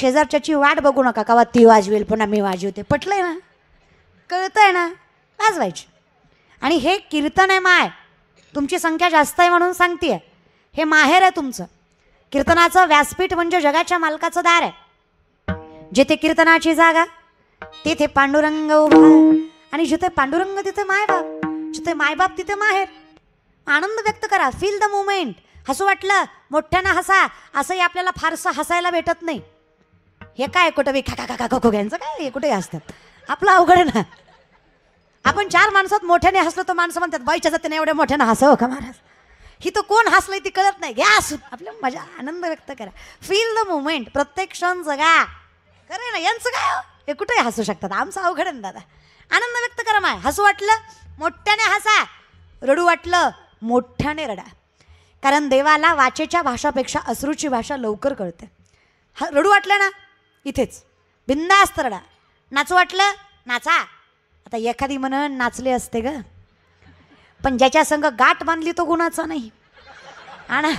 शेजारच्याची वाट बघू नका का ती वाजवेल पुन्हा मी वाजवते. पटलंय ना, कळतंय ना, वाजवायची. आणि हे कीर्तन आहे माय, तुमची संख्या जास्त आहे म्हणून सांगतेय, हे माहेर आहे तुमचं. कीर्तनाचं व्यासपीठ म्हणजे जगाच्या मालकाचं दार आहे. जिथे कीर्तनाची जागा तिथे पांडुरंग उभा, आणि जिथे पांडुरंग तिथे मायबाप, जिथे मायबाप तिथे माहेर. आनंद व्यक्त करा, फील द मुमेंट. हसू वाटलं मोठ्यानं हसा, असंही आपल्याला फारसं हसायला भेटत नाही. हे काय कुठं बी खा खा खो घ्यायचं काय, हे कुठे हसतात, आपलं अवघड आहे ना. आपण 4 माणसात मोठ्याने हसलो तर माणसं म्हणतात बाईच्या जातीने एवढ्या मोठ्यानं हसावं का महाराज. ही तर कोण हसलंय ती कळत नाही. घ्या हसून, आपल्या मजा आनंद व्यक्त करा, फील द मुमेंट. प्रत्येक क्षण जगा. खरं ना, यांचं काय हे कुठेही हसू शकतात, आमचं अवघड आहे दादा. आनंद व्यक्त करा माय. हसू वाटलं मोठ्याने हसा, रडू वाटलं मोठ्याने रडा. कारण देवाला वाचेच्या भाषापेक्षा अश्रूची भाषा लवकर कळते. रडू वाटलं ना इथेच बिंदास्त रडा. नाचू वाटलं नाचा. आता एखादी म्हणून नाचले असते ग, पण ज्याच्या संग गाठ बांधली तो गुणाचा नाही. आणि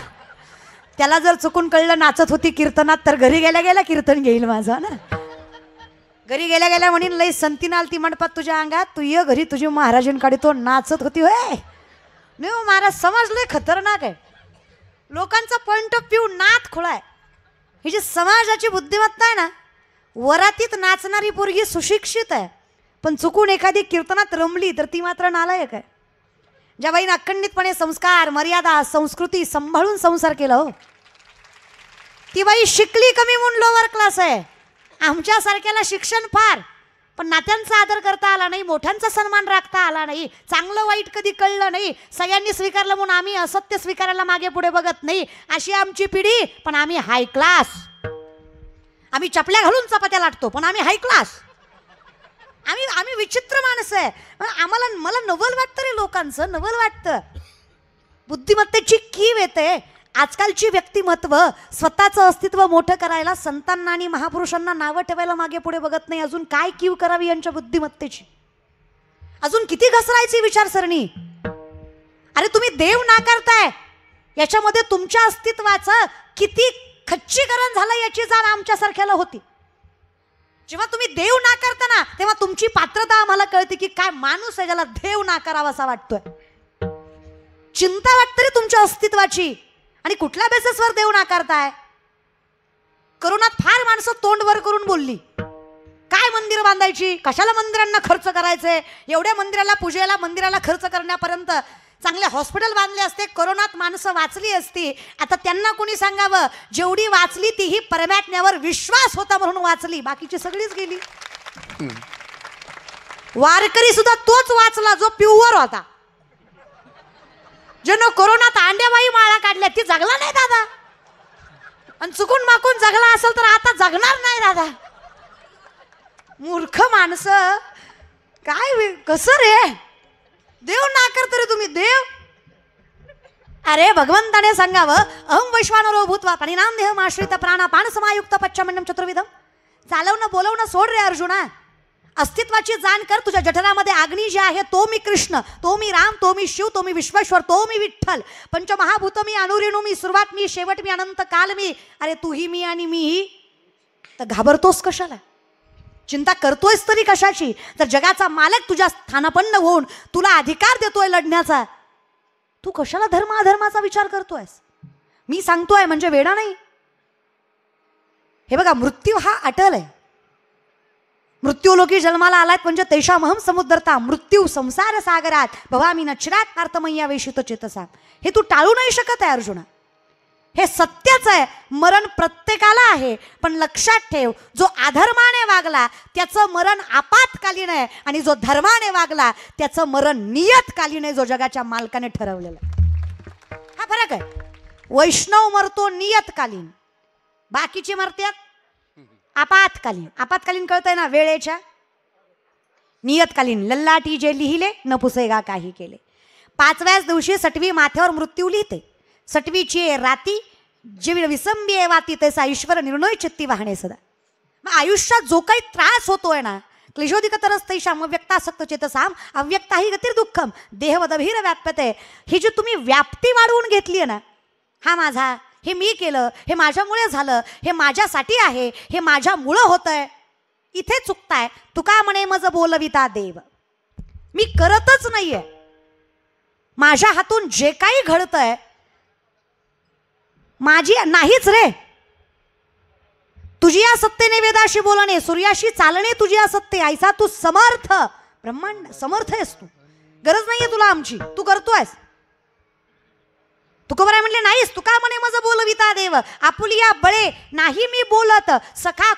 त्याला जर चुकून कळलं नाचत होती कीर्तनात, तर घरी गेल्या गेल्या कीर्तन घेईल माझं ना. घरी गेल्या गेल्या म्हणीन लई संतीन आलती मंडपात तुझ्या अंगात, तू ये घरी तुझी महाराजांकडे तो नाचत होती होय. नाही महाराज, समजलंय खतरनाक आहे. लोकांचा पॉइंट ऑफ व्ह्यू नाथ खुळा आहे. ही जी समाजाची बुद्धिमत्ता आहे ना, वरातीत नाचणारी पोरगी सुशिक्षित आहे, पण चुकून एखादी कीर्तनात रमली तर ती मात्र नालायक आहे. ज्या बाईनं अखंडितपणे संस्कार, मर्यादा, संस्कृती सांभाळून संसार केला हो, ती बाई शिकली कमी म्हणून लोअर क्लास आहे. आमच्यासारख्याला शिक्षण फार, पण नात्यांचा आदर करता आला नाही, मोठ्यांचा सन्मान राखता आला नाही, चांगलं वाईट कधी कळलं नाही. सगळ्यांनी स्वीकारलं म्हणून आम्ही असत्य स्वीकारायला मागे पुढे बघत नाही. अशी आमची पिढी. पण आम्ही हाय क्लास. आम्ही चपल्या घालून चपात्या लाटतो, पण आम्ही हाय क्लास. आम्ही विचित्र माणसं आहे. मला नवल वाटतं रे, लोकांचं नवल वाटतं. बुद्धिमत्तेची कीव येते. आजकालची व्यक्तिमत्व स्वतःचं अस्तित्व मोठं करायला संतांना आणि महापुरुषांना नावं ठेवायला मागे पुढे बघत नाही. अजून काय कीव करावी यांच्या बुद्धिमत्तेची, अजून किती घसरायची विचारसरणी. अरे तुम्ही देव नाकारताय, याच्यामध्ये तुमच्या अस्तित्वाचं किती खच्चीकरण झालं याची जाण आमच्यासारख्याला होती. जेव्हा तुम्ही देव नाकारता ना, तेव्हा तुमची पात्रता आम्हाला कळते की काय माणूस आहे ज्याला देव नाकारावासा वाटतोय. चिंता वाटते रे तुमच्या अस्तित्वाची. आणि कुठल्या बेसिसवर देव नाकारताय. करोनात फार माणसं तोंड वर करून बोलली, काय मंदिर बांधायची, कशाला मंदिरांना खर्च करायचे, एवढ्या मंदिराला पूजेला मंदिराला खर्च करण्यापर्यंत चांगले हॉस्पिटल बांधले असते, करोनात माणसं वाचली असती. आता त्यांना कोणी सांगावं, जेवढी वाचली तीही परमात्म्यावर विश्वास होता म्हणून वाचली, बाकीची सगळीच गेली. वारकरी सुद्धा तोच वाचला जो प्युअर होता. ज्यानं कोरोनात अंड्याबाई माळा काढल्या ती जगला नाही दादा, आणि चुकून माकून जगला असेल तर आता जगणार नाही दादा. मूर्ख माणसं काय, कसं रे देव नाकारता रे तुम्ही देव. अरे भगवंताने सांगावं, अहम वैश्वानरो भूत्वा प्राणिनां देहमाश्रित प्राणापान समायुक्त पच्चमण्यम चतुर्विधम. चालवणं बोलवणं सोड रे अर्जुना. अस्तित्वाची जाण कर. तुझ्या जठरामध्ये अग्नी जे आहे तो मी कृष्ण, तो मी राम, तो मी शिव, तो मी विश्वेश्वर, तो मी विठ्ठल. पंचमहाभूत मी, अणुरेणू मी, सुरुवात मी, शेवट मी, अनंत काल मी. अरे तूही मी आणि मीही. तर घाबरतोस कशाला, चिंता करतोयस तरी कशाची. तर जगाचा मालक तुझ्या स्थानापन्न होऊन तुला अधिकार देतोय लढण्याचा, तू कशाला धर्म अधर्माचा विचार करतोयस. मी सांगतोय म्हणजे वेडा नाही. हे बघा, मृत्यू हा अटल आहे. मृत्यू लोकी जन्माला आलात म्हणजे तेषामहम समुद्रता. मृत्यू संसार सागरात भवामी नचिरात पार्थमय्या वेशित चेतसा. हे तू टाळू नाही शकत आहे अर्जुना. हे सत्यच आहे. मरण प्रत्येकाला आहे, पण लक्षात ठेव, जो अधर्माने वागला त्याचं मरण आपत्कालीन आहे, आणि जो धर्माने वागला त्याचं मरण नियतकालीन आहे, जो जगाच्या मालकाने ठरवलेलं आहे. हा फरक आहे. वैष्णव मरतो नियतकालीन, बाकीचे मरतात आपत्कालीन. आपत्कालीन कळतंय ना, वेळेच्या. नियतकालीन लल्लाटी जे लिहिले न पुसेगा काही केले. 5व्याच दिवशी सटवी माथ्यावर मृत्यू लिहिते. सटवीची राती जीव विसंबी वाती तैसा ईश्वर निर्णय चित्ती वाहणे सदा. मग आयुष्यात जो काही त्रास होतोय ना, क्लेशोधिकतरस्तैषाम अव्यक्तासक्त चेतसाम अव्यक्ताही गतिर् दुःखम देहवदभीर व्याप्यते. ही जी तुम्ही व्याप्ती वाढवून घेतली आहे ना, हा माझा, हे मी केलं, हे माझ्यामुळे झालं, हे माझ्यासाठी आहे, हे माझ्यामुळं होतंय, इथे चुकताय. तुका म्हणे मज बोलविता देव. मी करतच नाहीये. माझ्या हातून जे काही घडतंय माझी नाहीच रे. तुझी या सत्तेने वेदाशी बोलणे, सूर्याशी चालणे तुझी या सत्ते. ऐसा तू समर्थ ब्रह्मांड समर्थ आहेस तू. गरज नाहीये तुला आमची, तू करतोयस. तुकोबराय म्हणले नाहीस. तुका म्हणे मज बोलविता देव. आपुलिया बळे नाही मी बोलत, सखा